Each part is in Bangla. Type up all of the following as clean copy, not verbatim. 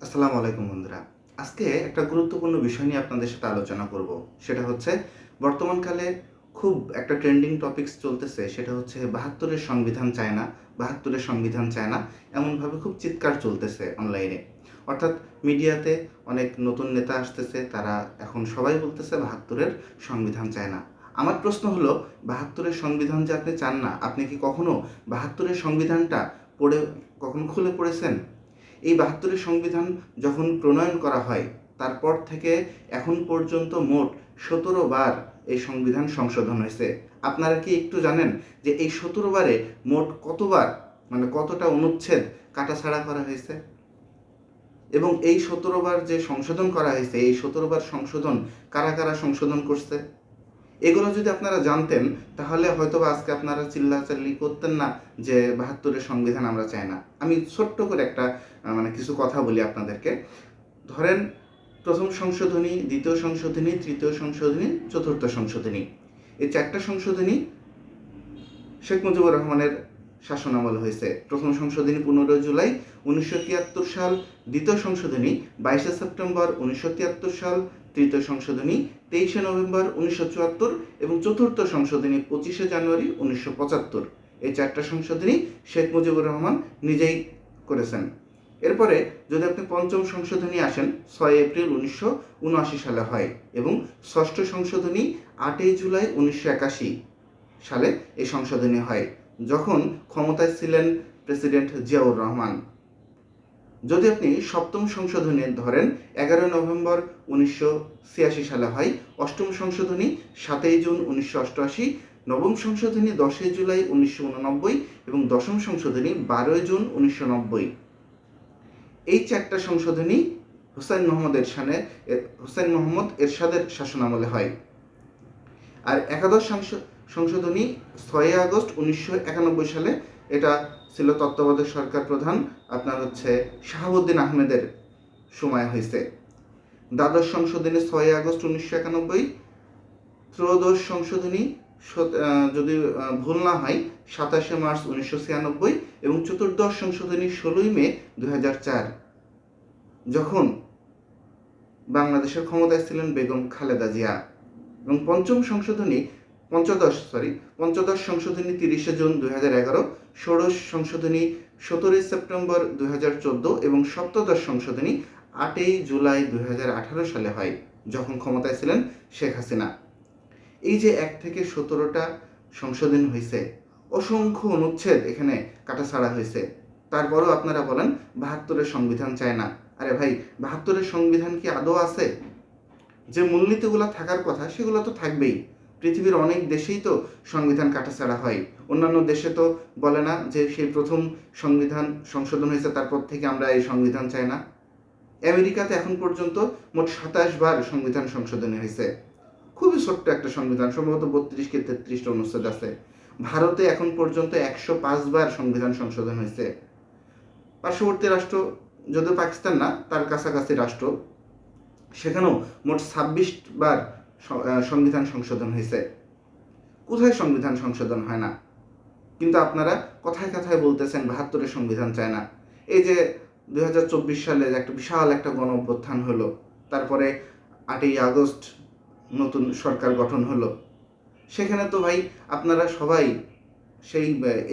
আসসালামু আলাইকুম বন্ধুরা। আজকে একটা গুরুত্বপূর্ণ বিষয় নিয়ে আপনাদের সাথে আলোচনা করব। সেটা হচ্ছে বর্তমানকালে খুব একটা ট্রেন্ডিং টপিকস চলতেছে, সেটা হচ্ছে ৭২ এর সংবিধান চায় না, ৭২ এর সংবিধান চায় না, এমনভাবে খুব চিৎকার চলতেছে অনলাইনে। অর্থাৎ মিডিয়াতে অনেক নতুন নেতা আসতেছে, তারা এখন সবাই বলতেছে ৭২ এর সংবিধান চায় না। আমার প্রশ্ন হলো, ৭২ এর সংবিধান যে আপনি চান না, আপনি কি কখনো ৭২ এর সংবিধানটা পড়ে কখনো খুলে পড়েছেন? এই ৭২ সংবিধান যখন প্রণয়ন করা হয়, তারপর থেকে এখন পর্যন্ত মোট ১৭ বার এই সংবিধান সংশোধন হয়েছে। আপনারা কি একটু জানেন যে এই ১৭ বারে মোট কতবার, মানে কতটা অনুচ্ছেদ কাটাছাড়া করা হয়েছে? এবং এই ১৭ বার যে সংশোধন করা হয়েছে, এই ১৭ বার সংশোধন কারা কারা সংশোধন করছে? এগুলো যদি আপনারা জানতেন, তাহলে হয়তোবা আজকে আপনারা চিল্লাচাল্লি করতেন না যে ৭২ এর সংবিধান আমরা চাই না। আমি ছোট্ট করে একটা কিছু কথা বলি আপনাদেরকে। ধরেন, প্রথম সংশোধনী, দ্বিতীয় সংশোধনী, তৃতীয় সংশোধনী, চতুর্থ সংশোধনী। এই ৪টা সংশোধনী শেখ মুজিবুর রহমানের শাসনামলে হয়েছে। প্রথম সংশোধনী ১৫ জুলাই ১৯৭৩ সাল, দ্বিতীয় সংশোধনী ২২ সেপ্টেম্বর ১৯৭৩ সাল, তৃতীয় সংশোধনী ২৩ নভেম্বর ১৯৭৪ এবং চতুর্থ সংশোধনী ২৫ জানুয়ারি ১৯৭৫। এই ৪টা সংশোধনী শেখ মুজিবুর রহমান নিজেই করেছেন। এরপরে যদি আপনি পঞ্চম সংশোধনী আসেন, ৬ এপ্রিল ১৯৭৯ সালে হয় এবং ষষ্ঠ সংশোধনী ৮ জুলাই ১৯৮১ সালে এই সংশোধনী হয়, যখন ক্ষমতায় ছিলেন প্রেসিডেন্ট জিয়াউর রহমান। যদি আপনি সপ্তম সংশোধনী ধরেন, ১১ নভেম্বর ১৯৮৬ সালে হয়। অষ্টম সংশোধনী ৭ জুন ১৯৮৮, নবম সংশোধনী ১০ জুলাই ১৯৮৯ এবং দশম সংশোধনী ১২ জুন ১৯৯০। এই ৪টা সংশোধনী হুসাইন মোহাম্মদ এরশাদের শাসনামলে হয়। আর একাদশ সংশোধনী ৬ আগস্ট ১৯৯১ সালে, এটা ছিল তত্ত্বাবধায়ক সরকার প্রধান শাহাবুদ্দিন আহমেদের সময় হয়েছে। দ্বাদশ সংশোধনী ৬ আগস্ট ১৯৯১, ত্রয়োদশ সংশোধনী যদি ভুল না হয় ২৭ মার্চ ১৯৯৬ এবং চতুর্দশ সংশোধনী ১৬ মে ২০০৪, যখন বাংলাদেশের ক্ষমতায় ছিলেন বেগম খালেদা জিয়া। এবং পঞ্চদশ সংশোধনী ৩০ জুন ২০১১, ষোড়শ সংশোধনী ১৭ সেপ্টেম্বর ২০১৪ এবং সপ্তদশ সংশোধনী ৮ জুলাই ২০১৮ সালে হয়, যখন ক্ষমতায় ছিলেন শেখ হাসিনা। এই যে ১ থেকে ১৭টা সংশোধন হয়েছে, অসংখ্য অনুচ্ছেদ এখানে কাটাছাড়া হয়েছে, তারপরেও আপনারা বলেন ৭২ এর সংবিধান চায় না। আরে ভাই, ৭২ এর সংবিধান কি আদৌ আছে? যে মূলনীতিগুলো থাকার কথা সেগুলো তো থাকবেই। পৃথিবীর অনেক দেশেই তো সংবিধান কাটাছাড়া হয়। অন্যান্য দেশে তো বলে না যে সেই প্রথম সংবিধান সংশোধন হয়েছে, তারপর থেকে আমরা এই সংবিধান চাই না। আমেরিকাতে এখন পর্যন্ত মোট ২৭ বার সংবিধান সংশোধনী হয়েছে। খুবই ছোট্ট একটা সংবিধান, সম্ভবত ৩২ কি ৩৩টা অনুচ্ছেদ আছে। ভারতে এখন পর্যন্ত ১০৫ বার সংবিধান সংশোধন হয়েছে। পার্শ্ববর্তী রাষ্ট্র, যদিও পাকিস্তান না, তার কাছাকাছি রাষ্ট্র, সেখানেও মোট ২৬ বার সংবিধান সংশোধন হয়েছে। কোথায় সংবিধান সংশোধন হয় না? কিন্তু আপনারা কথায় কথায় বলতেছেন ৭২ এর সংবিধান চায় না। এই যে ২০২৪ সালে একটা বিশাল একটা গণ অভ্যুত্থান হলো, তারপরে ৮ই আগস্ট নতুন সরকার গঠন হলো, সেখানে তো ভাই আপনারা সবাই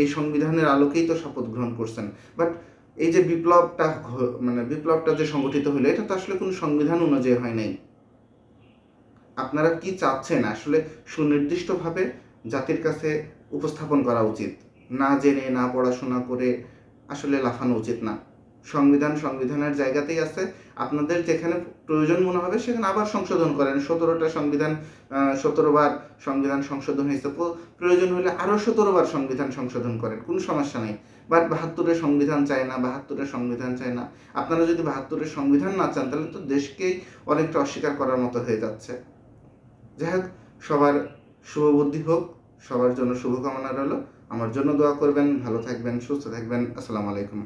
এই সংবিধানের আলোকেই তো শপথ গ্রহণ করছেন। বাট এই যে বিপ্লবটা যে সংগঠিত হলো, এটা তো আসলে কোনো সংবিধান অনুযায়ী হয় নাই। আপনারা কি চাচ্ছেন আসলে সুনির্দিষ্টভাবে জাতির কাছে উপস্থাপন করা উচিত। না জেনে, না পড়াশোনা করে আসলে লাফানো উচিত না। সংবিধানের জায়গাতেই আছে। আপনাদের যেখানে প্রয়োজন মনে হবে সেখানে আবার সংশোধন করেন। ১৭টা সংবিধান, ১৭ বার সংবিধান সংশোধন হয়েছে, প্রয়োজন হলে আরও ১৭ বার সংবিধান সংশোধন করেন, কোনো সমস্যা নেই। বাট ৭২ এর সংবিধান চায় না, ৭২ এর সংবিধান চায় না। আপনারা যদি ৭২ এর সংবিধান না চান, তাহলে তো দেশকেই অনেকটা অস্বীকার করার মতো হয়ে যাচ্ছে। যাই হোক, সবার শুভবুদ্ধি হোক, সবার জন্য শুভকামনা রইল। আমার জন্য দোয়া করবেন। ভালো থাকবেন, সুস্থ থাকবেন। আসসালামু আলাইকুম।